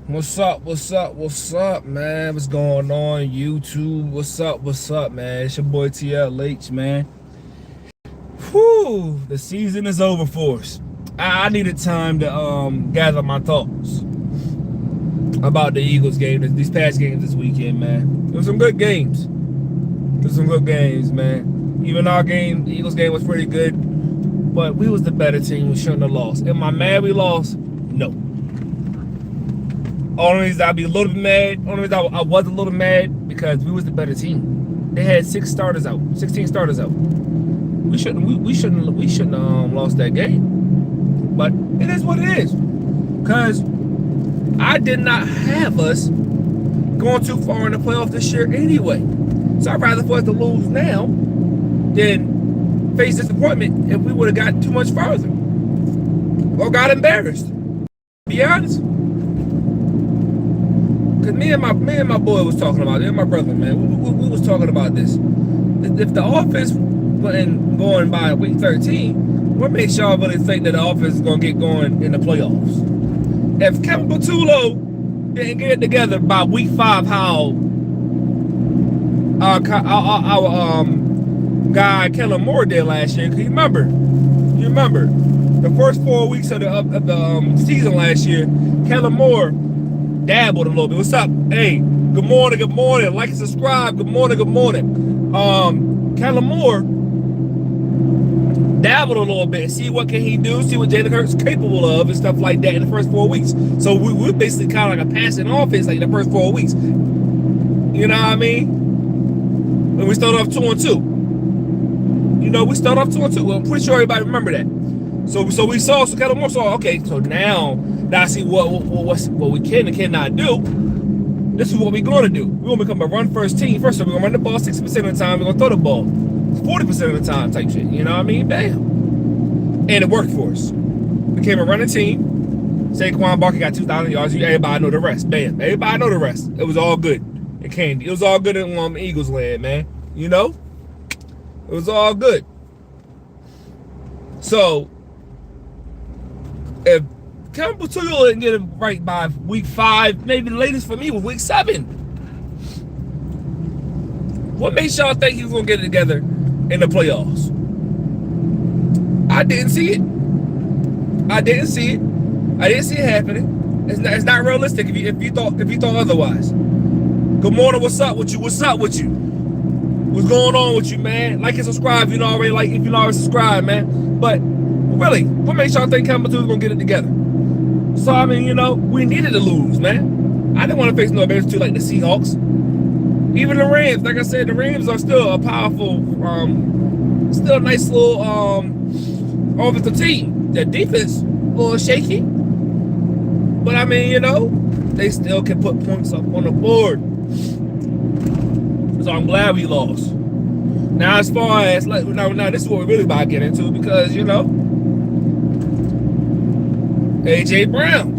What's up? What's up? What's up, man? What's going on, YouTube? What's up? What's up, man? It's your boy TLH, man. Whew, the season is over for us. I needed time to gather my thoughts about the Eagles game, these past games this weekend, man. There were some good games. Man. Even our game, the Eagles game was pretty good, but we was the better team. We shouldn't have lost. Am I mad we lost? No. Only reason I'd be a little bit mad, only reason I was a little mad because we was the better team. They had 16 starters out. We shouldn't lost that game. But it is what it is. Cause I did not have us going too far in the playoff this year anyway. So I'd rather for us to lose now than face disappointment if we would have got too much farther. Or got embarrassed. To be honest. Cause me and my boy was talking about it, and my brother, man. We was talking about this. If the offense wasn't going by week 13, what makes y'all really think that the offense is gonna get going in the playoffs? If Kevin Patullo didn't get it together by week 5, how our guy Kellen Moore did last year? Cause you remember the first 4 weeks of the season last year, Kellen Moore dabbled a little bit. What's up? Hey, good morning, good morning. Like and subscribe. Good morning, good morning. Kellen Moore dabbled a little bit. See what can he do? See what Jalen Hurts is capable of and stuff like that in the first 4 weeks. So we're basically kind of like a passing offense like the first 4 weeks. You know what I mean? And we started off 2-2. You know, we started off 2-2. I'm pretty sure everybody remember that. So Kellen Moore saw, okay, so now I see what we can and cannot do. This is what we're going to do. We're going to become a run-first team. First of all, we're going to run the ball 60% of the time. We're going to throw the ball 40% of the time type shit. You know what I mean? Bam. And it worked for us. We became a running team. Saquon Barkley got 2,000 yards. Everybody know the rest. Bam. Everybody know the rest. It was all good. It was all good in Eagles land, man. You know? It was all good. So, if Kevin Patullo didn't get it right by week 5, maybe the latest for me was week 7. What makes y'all think he was going to get it together in the playoffs? I didn't see it. I didn't see it happening. It's not realistic if you thought otherwise. Good morning, what's up with you? What's going on with you, man? Like and subscribe if you don't already subscribe, man. But really, what makes y'all think Kevin Patullo's going to get it together? So, I mean, you know, we needed to lose, man. I didn't want to face no Bears too like the Seahawks. Even the Rams, like I said, the Rams are still a powerful, still a nice little offensive team. Their defense, a little shaky. But, I mean, you know, they still can put points up on the board. So I'm glad we lost. Now, as far as, now this is what we're really about to get into because, you know, A.J. Brown,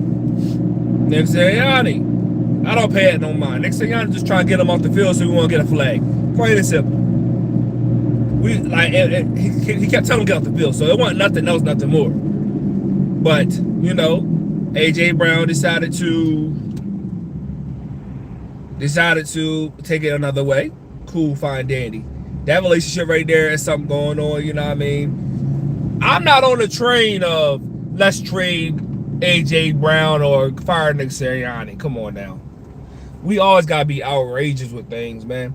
Nick Sirianni. I don't pay it no mind. Nick Sirianni just trying to get him off the field so we want to get a flag. Plain and simple. He kept telling him to get off the field, so it wasn't nothing else, nothing more. But, you know, A.J. Brown decided to take it another way. Cool, fine, dandy. That relationship right there is something going on, you know what I mean? I'm not on the train of let's trade A.J. Brown or fire Nick Sirianni. Come on now. We always got to be outrageous with things, man.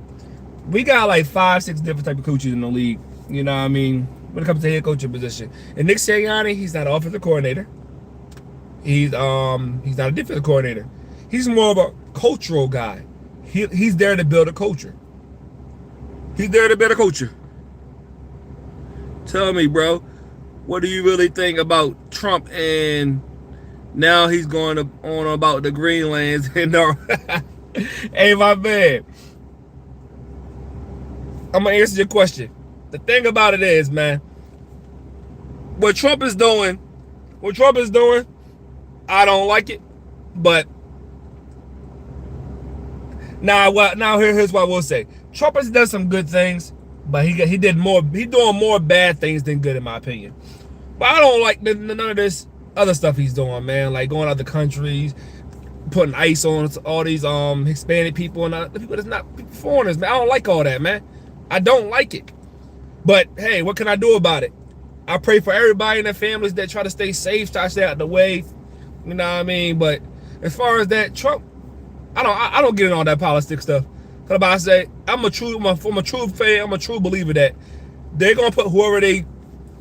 We got like 5-6 different type of coaches in the league, you know what I mean, when it comes to head coaching position. And Nick Sirianni, he's not an offensive coordinator. He's not a defensive coordinator. He's more of a cultural guy. He's there to build a culture. Tell me, bro, what do you really think about Trump and now he's going on about the Greenlands and hey, my man, I'm gonna answer your question. The thing about it is, man, what Trump is doing, I don't like it. But now here's what I will say. Trump has done some good things, but he's doing more bad things than good in my opinion. But I don't like none of this other stuff he's doing, man. Like going to other countries, putting ice on all these Hispanic people and the people that's not foreigners, man. I don't like all that, man. I don't like it. But hey, what can I do about it? I pray for everybody in their families that try to stay safe, try to stay out of the way. You know what I mean? But as far as that, Trump, I don't get in all that politics stuff. Cause I say I'm a true fan, I'm a true believer that they're gonna put whoever they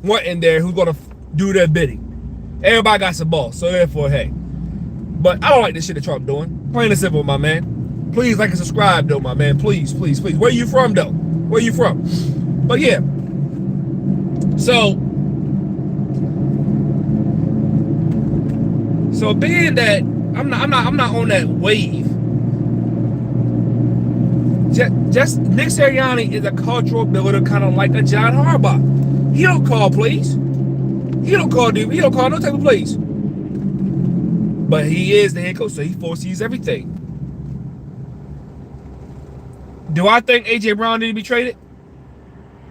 want in there who's gonna do their bidding. Everybody got some balls, so therefore, hey. But I don't like this shit that Trump doing. Plain and simple, my man. Please like and subscribe, though, my man. Please, please, please. Where you from, though? Where you from? But yeah. So being that I'm not on that wave. Just Nick Sirianni is a cultural builder, kind of like a John Harbaugh. He don't call plays. He don't call no type of plays. But he is the head coach, so he foresees everything. Do I think A.J. Brown need to be traded?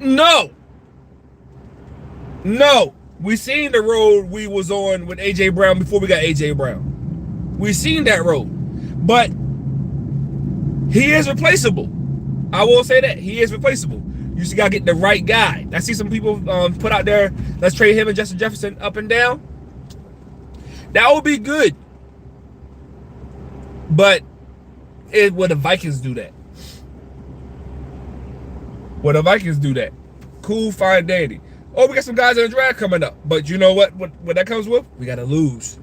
No. No. We seen the road we was on with A.J. Brown before we got A.J. Brown. We seen that road. But he is replaceable. I will say that. He is replaceable. You just got to get the right guy. I see some people put out there, let's trade him and Justin Jefferson up and down. That would be good. But will the Vikings do that? Will the Vikings do that? Cool, fine, dandy. Oh, we got some guys in the draft coming up. But you know what that comes with? We got to lose.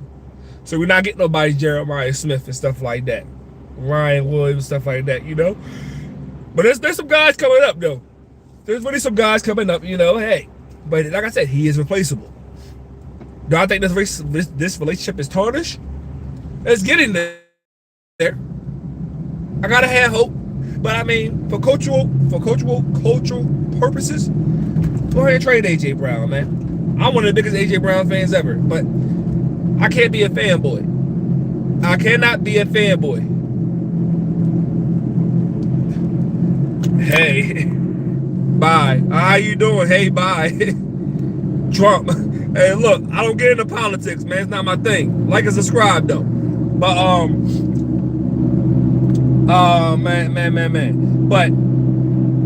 So we're not getting nobody Jeremiah Smith and stuff like that. Ryan Williams, stuff like that, you know? But there's some guys coming up, though. There's really some guys coming up, you know, hey. But like I said, he is replaceable. Do I think this relationship is tarnished? It's getting there. I gotta have hope. But I mean, for cultural purposes, go ahead and trade AJ Brown, man. I'm one of the biggest AJ Brown fans ever, but I can't be a fanboy. I cannot be a fanboy. Hey, bye. How you doing? Hey, bye. Trump. Hey, look, I don't get into politics, man. It's not my thing. Like and subscribe though. But man. But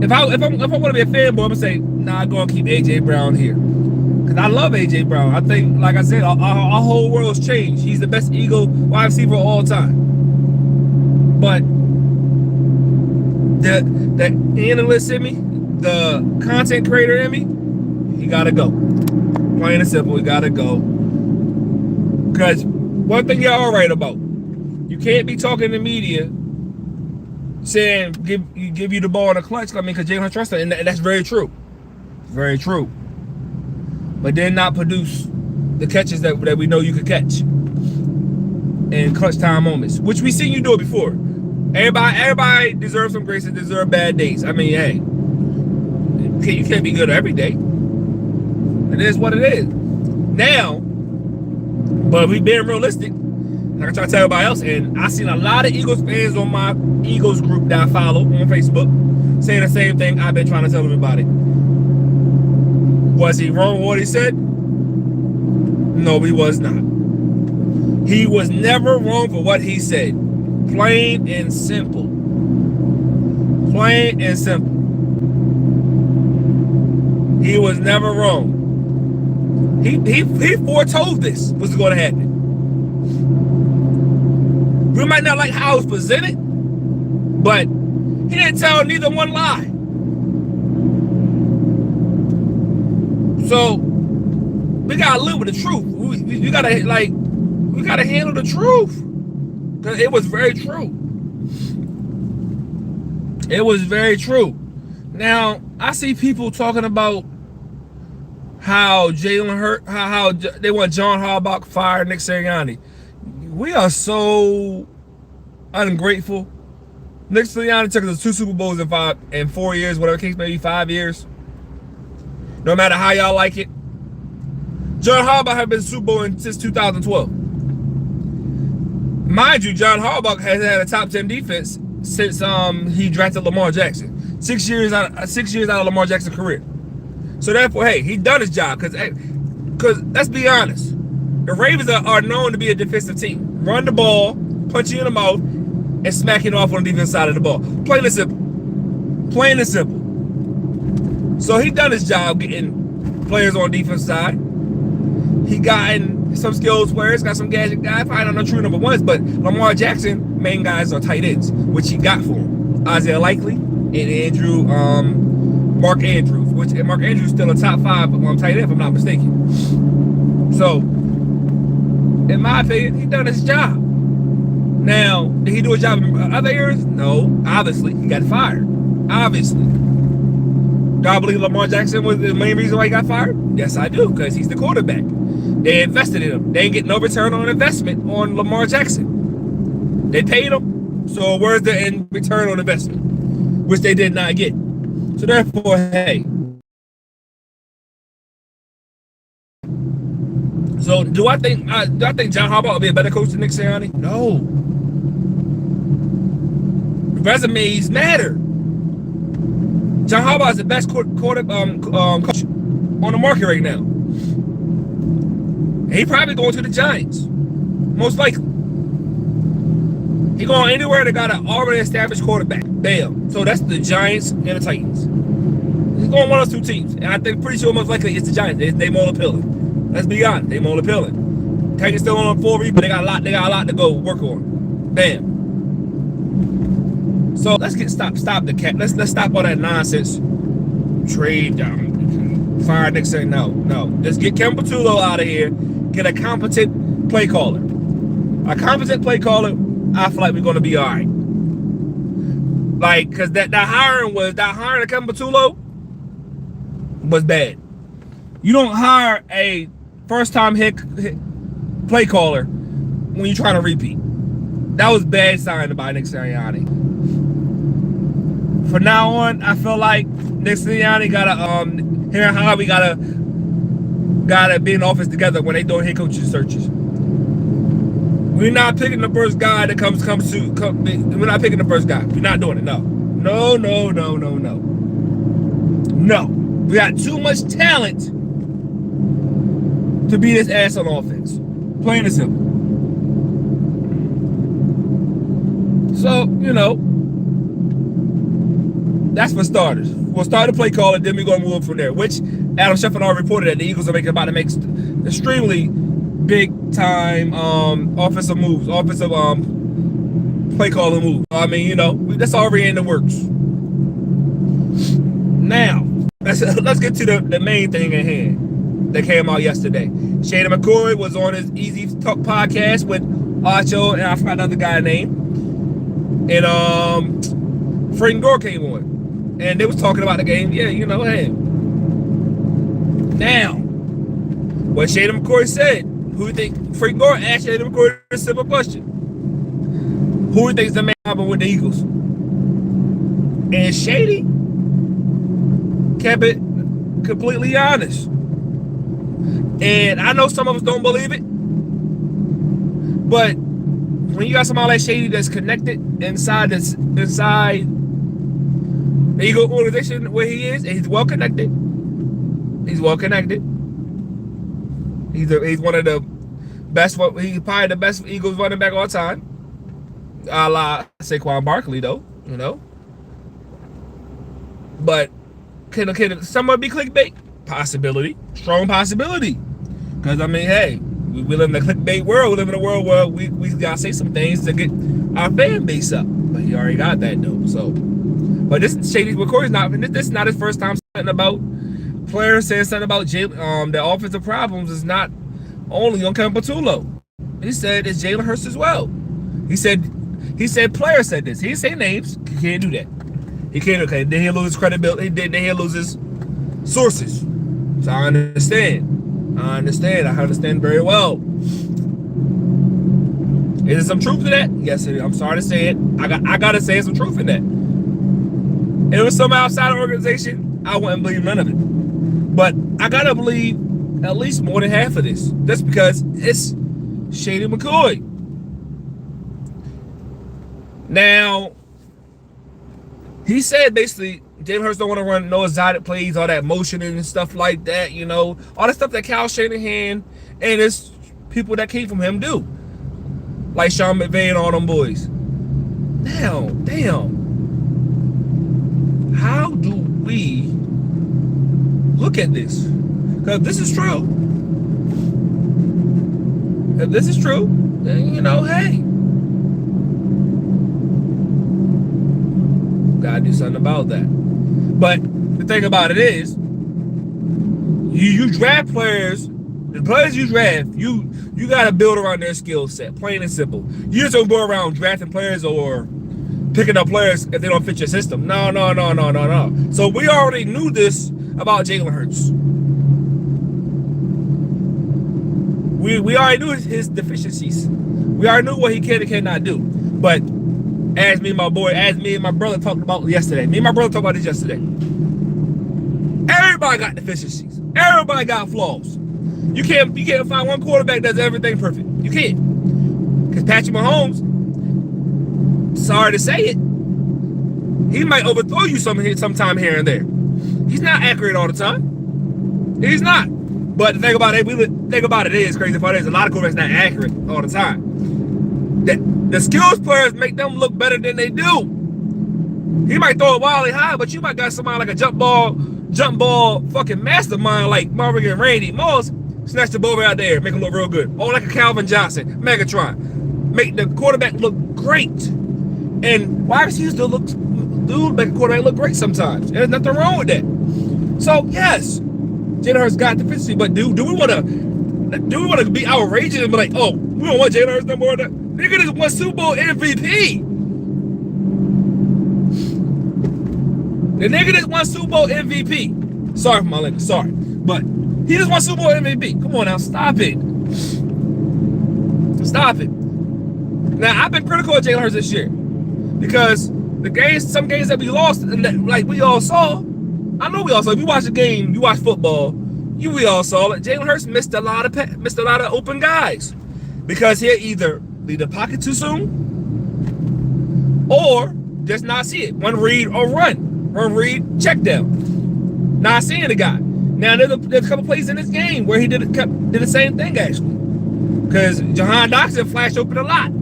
if I want to be a fanboy, I'm gonna say, nah, I'm gonna keep AJ Brown here. Cause I love AJ Brown. I think, like I said, our whole world's changed. He's the best Eagle wide receiver of all time. But the analyst in me, the content creator in me, he gotta go. Plain and simple, he gotta go. Cause one thing y'all are right about, you can't be talking to media saying give you the ball in a clutch. I mean, because Jalen trusts him, and that's very true. Very true. But then not produce the catches that we know you could catch in clutch time moments, which we seen you do it before. Everybody deserves some grace and deserve bad days. I mean, hey, you can't be good every day. It is what it is. Now, but we being realistic, like I try to tell everybody else, and I seen a lot of Eagles fans on my Eagles group that I follow on Facebook saying the same thing I've been trying to tell everybody. Was he wrong with what he said? No, he was not. He was never wrong for what he said. Plain and simple. Plain and simple. He was never wrong. He foretold this was going to happen. We might not like how it was presented, but he didn't tell neither one lie. So we gotta live with the truth. We gotta handle the truth. Cause it was very true. It was very true. Now I see people talking about how Jalen Hurts, how they want John Harbaugh fired, Nick Sirianni. We are so ungrateful. Nick Sirianni took us to 2 Super Bowls in 4 years, whatever case, maybe 5 years. No matter how y'all like it. John Harbaugh has been Super Bowl since 2012. Mind you, John Harbaugh has had a top 10 defense since he drafted Lamar Jackson. 6 years out of Lamar Jackson's career. So therefore, hey, he done his job. Because let's be honest, the Ravens are known to be a defensive team. Run the ball, punch you in the mouth, and smack it off on the defense side of the ball. Plain and simple. Plain and simple. So he done his job getting players on the defense side. He gotten some skills players, got some gadget guys, probably not no true number ones, but Lamar Jackson, main guys are tight ends, which he got for him. Isaiah Likely and Mark Andrews, which Mark Andrews still a top 5 tight end, if I'm not mistaken. So, in my opinion, he done his job. Now, did he do a job in other areas? No. Obviously, he got fired. Obviously. Do I believe Lamar Jackson was the main reason why he got fired? Yes, I do, because he's the quarterback. They invested in him. They ain't get no return on investment on Lamar Jackson. They paid him, so where's the return on investment? Which they did not get. So therefore, hey. So do I think John Harbaugh will be a better coach than Nick Sirianni? No. Resumes matter. John Harbaugh is the best coach on the market right now. He probably going to the Giants, most likely. He going anywhere that got an already established quarterback. Bam. So that's the Giants and the Titans. He's going one of those 2 teams, and I think pretty sure most likely it's the Giants. They more appealing. Let's be honest, they more appealing. Titans still on 4 but they got a lot. They got a lot to go work on. Bam. So let's stop the cat. Let's stop all that nonsense. Trade fire Nick saying no. Let's get Ken Patullo out of here. Get a competent play caller. A competent play caller, I feel like we're gonna be all right. Like, cause that hiring of Ken Patullo was bad. You don't hire a first-time hit play caller when you're trying to repeat. That was bad sign by Nick Sirianni. From now on, I feel like Nick Sirianni gotta him and Harvey gotta be in the office together when they doing head coaching searches. We're not picking the first guy that comes to. We're not picking the first guy. We're not doing it. No. We got too much talent to be this ass on offense. Plain and simple. So, that's for starters. We'll start to play call and then we're going to move from there, which Adam Schefter already reported that the Eagles are about to make extremely big time offensive moves, play calling moves. I mean, that's already in the works. Now, let's get to the main thing at hand that came out yesterday. Shady McCoy was on his Easy Talk podcast with Archo and I forgot another guy's name. And Frank Gore came on. And they was talking about the game. Yeah, hey. Now, what Shady McCoy said, who you think? Frank Gore asked Shady McCoy a simple question. Who do you think is the main problem with the Eagles? And Shady kept it completely honest. And I know some of us don't believe it. But when you got somebody like Shady that's connected inside the Eagle organization where he is, and he's well connected. He's one of the best. He's probably the best Eagles running back all time. A la Saquon Barkley, though, But can someone be clickbait? Possibility, strong possibility. Because hey, we live in a clickbait world. We live in a world where we gotta say some things to get our fan base up. But he already got that though. So, but this Shady McCoy is not. This is not his first time saying about players saying something about the offensive problems is not only on Ken Patullo. He said it's Jalen Hurts as well. He said players said this. He didn't say names. He can't do that. He can't. Okay, then he'll lose his credibility. Then he'll lose his sources. So I understand. I understand very well. Is there some truth to that? Yes, I'm sorry to say it. I gotta say some truth in that. If it was some outside organization, I wouldn't believe none of it. But I gotta believe at least more than half of this. Just because it's Shady McCoy. Now, he said basically Jalen Hurts don't want to run no exotic plays, all that motion and stuff like that, all the stuff that Kyle Shanahan and his people that came from him do. like Sean McVay and all them boys. Now, damn. How do we look at this? Because this is true. If this is true, then, you know, hey. Gotta do something about that. But the thing about it is, you draft players, the players you draft, you gotta build around their skill set, plain and simple. You just don't go around drafting players or picking up players if they don't fit your system. No. So we already knew this about Jalen Hurts. We already knew his deficiencies. We already knew what he can and cannot do. But as me and my brother talked about yesterday. Me and my brother talked about this yesterday. Everybody got deficiencies. Everybody got flaws. You can't find one quarterback that does everything perfect. You can't. Because Patrick Mahomes, sorry to say it, he might overthrow you sometime here and there. He's not accurate all the time. He's not. But the thing about it, is crazy part is a lot of quarterbacks not accurate all the time. The skills players make them look better than they do. He might throw it wildly high, but you might got somebody like a jump ball fucking mastermind like Marvin and Randy Moss, snatch the ball out there, make him look real good. Or like a Calvin Johnson, Megatron, make the quarterback look great. And wide receivers do make a quarterback look great sometimes. There's nothing wrong with that. So yes, Jalen Hurts got deficiency, but do we want to be outrageous and be like, oh, we don't want Jalen Hurts no more? Nigga just won Super Bowl MVP. The nigga just won Super Bowl MVP. Sorry for my language, sorry. But he just won Super Bowl MVP. Come on now, stop it. Stop it. Now, I've been critical of Jalen Hurts this year because some games that we lost, like we all saw, I know we all saw. If you watch the game, you watch football, we all saw it. Jalen Hurts missed a lot of open guys because he'll either leave the pocket too soon or just not see it. One read or run. One read, check down. Not seeing the guy. Now there's a couple plays in this game where he did the same thing actually, because Jahan Dotson flashed open a lot.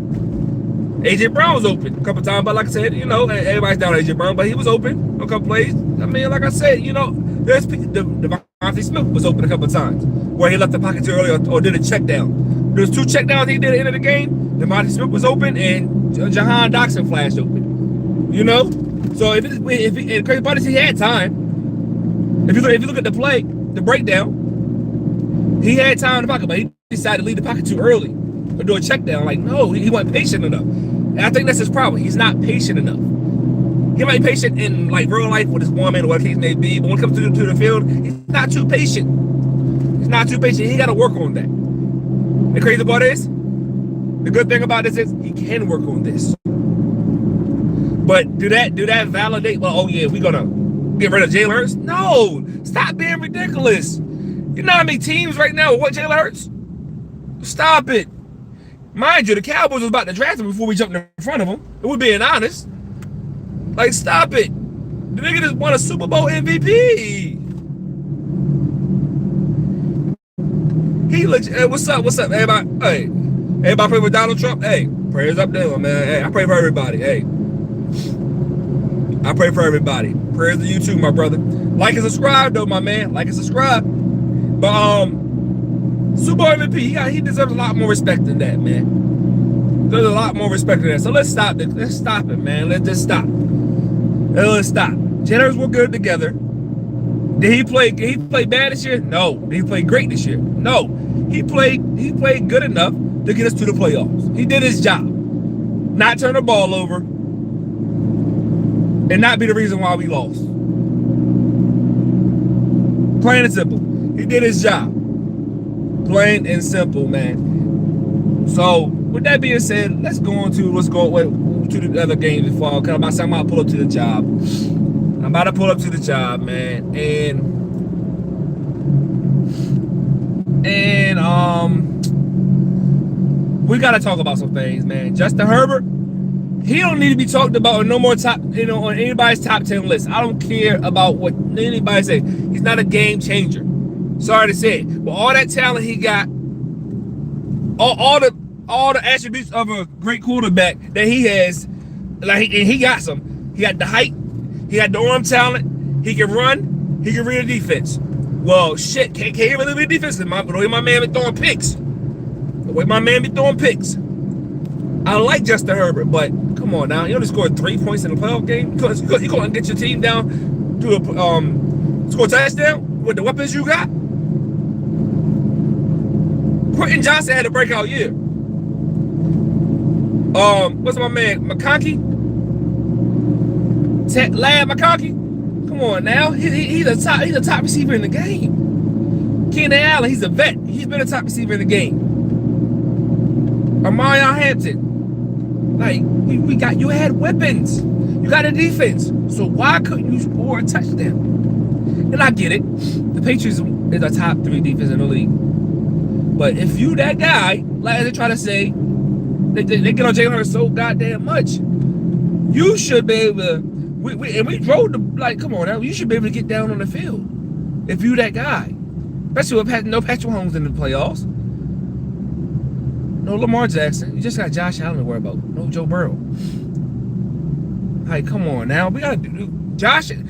AJ Brown was open a couple times, but like I said, you know, everybody's down AJ Brown, but he was open a couple plays. I mean, like I said, you know, there's DeVonta Smith was open a couple times where he left the pocket too early or did a check down. There was 2 check downs he did at the end of the game. DeVonta Smith was open and Jahan Dotson flashed open. You know, so if crazy part is he had time. If you look at the play, the breakdown, he had time in the pocket, but he decided to leave the pocket too early or do a check down. Like, no, he wasn't patient enough. And I think that's his problem. He's not patient enough. He might be patient in like real life with his woman or what the case may be, but when it comes to the field, he's not too patient. He's not too patient. He got to work on that. The crazy part is, the good thing about this is he can work on this. But do that validate? Well, oh yeah, we're gonna get rid of Jalen Hurts? No, stop being ridiculous. You know how many teams right now want Jalen Hurts? Stop it. Mind you, the Cowboys was about to draft him before we jumped in front of him. If we're being honest. Like, stop it. The nigga just won a Super Bowl MVP. He looks, hey, what's up, everybody? Hey, everybody pray for Donald Trump? Hey, prayers up there, man. Hey, I pray for everybody. Hey. I pray for everybody. Prayers to you too, my brother. Like and subscribe, though, my man. Like and subscribe. But, Super Bowl MVP, he deserves a lot more respect than that, man. There's a lot more respect than that. So let's stop it. Let's stop it, man. Let's just stop. Let's stop. Jalen Hurts were good together. Did he play bad this year? No. Did he play great this year? No. He played good enough to get us to the playoffs. He did his job. Not turn the ball over and not be the reason why we lost. Plain and simple. He did his job. Plain and simple, man. So, with that being said, let's go on to the other games before. Because I'm about to pull up to the job. I'm about to pull up to the job, man. And we got to talk about some things, man. Justin Herbert, he don't need to be talked about no more on anybody's top 10 list. I don't care about what anybody say. He's not a game changer. Sorry to say it, but all that talent he got, all all the attributes of a great quarterback that he has. Like, and he got some. He got the height. He got the arm talent. He can run. He can read a defense. Well, shit, can't he really read a defense? The way my man be throwing picks. The way my man be throwing picks. I like Justin Herbert, but come on now. You only scored 3 points in the playoff game. You couldn't get your team down to score a touchdown with the weapons you got? Quentin Johnson had a breakout year. What's my man? McConkey? Lad McConkey? Come on now. He's a top receiver in the game. Keenan Allen, he's a vet. He's been a top receiver in the game. Amarion Hampton. Like, you had weapons. You got a defense. So why couldn't you score a touchdown? And I get it. The Patriots is a top 3 defense in the league. But if you that guy, like they try to say, they get on Jalen Hurts so goddamn much, you should be able to. We drove the, like, come on now, you should be able to get down on the field if you that guy. Especially with no Patrick Mahomes in the playoffs. No Lamar Jackson. You just got Josh Allen to worry about. No Joe Burrow. Like, come on now. We gotta do Justin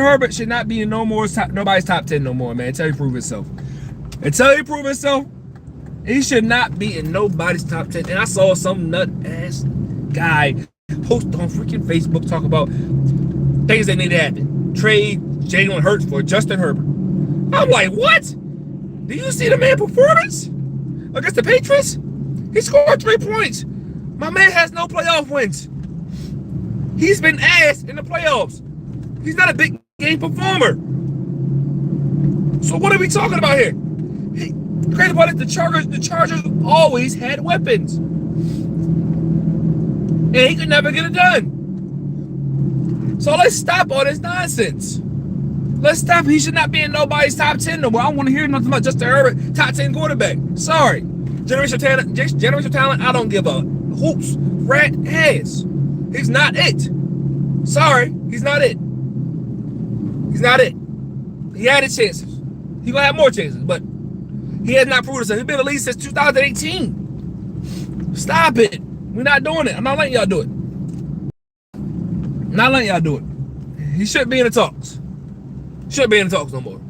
Herbert should not be in nobody's top 10 no more, man. Until he prove himself. He should not be in nobody's top 10. And I saw some nut ass guy post on freaking Facebook talk about things that need to happen. Trade Jalen Hurts for Justin Herbert. I'm like, what? Do you see the man performance against the Patriots? He scored 3 points. My man has no playoff wins. He's been ass in the playoffs. He's not a big game performer. So what are we talking about here? The crazy part is the Chargers always had weapons. And he could never get it done. So let's stop all this nonsense. Let's stop. He should not be in nobody's top 10 no more. I don't want to hear nothing about Justin Herbert, top 10 quarterback. Sorry. Generational talent, I don't give a hoops, rat ass. He's not it. Sorry, he's not it. He's not it. He had his chances. He gonna have more chances, but he has not proved himself. He's been in the league since 2018. Stop it. We're not doing it. I'm not letting y'all do it. I'm not letting y'all do it. He shouldn't be in the talks. Shouldn't be in the talks no more.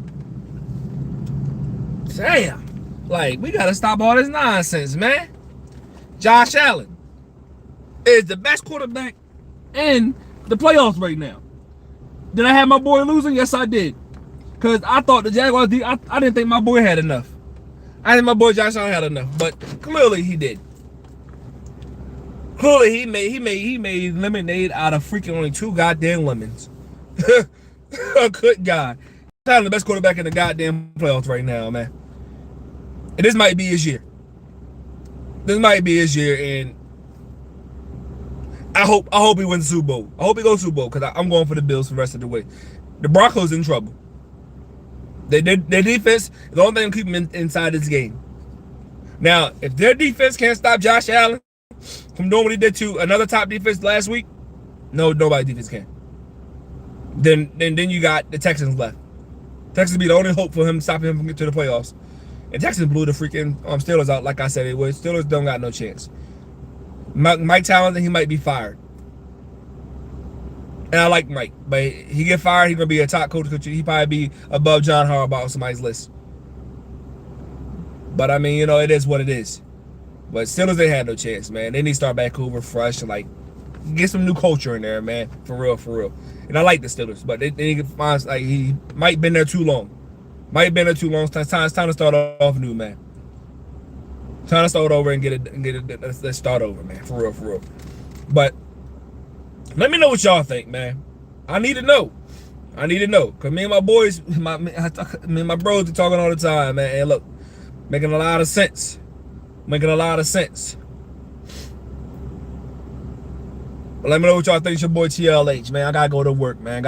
Damn. Like, we gotta stop all this nonsense, man. Josh Allen is the best quarterback in the playoffs right now. Did I have my boy losing? Yes, I did. Because I thought the Jaguars, I didn't think my boy had enough. I think my boy Josh Allen had enough, but clearly he did. Clearly he made lemonade out of freaking only 2 goddamn lemons. Good God. Josh Allen the best quarterback in the goddamn playoffs right now, man. And this might be his year. This might be his year, and I hope he wins the Super Bowl. I hope he goes to the Super Bowl, because I'm going for the Bills for the rest of the way. The Broncos in trouble. Their defense is the only thing keeping them inside this game. Now, if their defense can't stop Josh Allen from doing what he did to another top defense last week, nobody defense can. Then you got the Texans left. Texans be the only hope for him stopping him from getting to the playoffs. And Texas blew the freaking Steelers out like I said it would. Steelers don't got no chance. Mike Tomlin, he might be fired. And I like Mike, but he get fired, he's going to be a top coach. He probably be above John Harbaugh on somebody's list. But, I mean, you know, it is what it is. But Steelers, they had no chance, man. They need to start back over fresh and, like, get some new culture in there, man. For real, for real. And I like the Steelers, but they need to find, like, he might have been there too long. Might have been there too long. It's time to start off new, man. Time to start over and get it. Let's start over, man. For real, for real. But let me know what y'all think, man. I need to know. Cause me and my boys, me and my bros are talking all the time, man. And look, making a lot of sense. But let me know what y'all think. It's your boy TLH, man. I gotta go to work, man.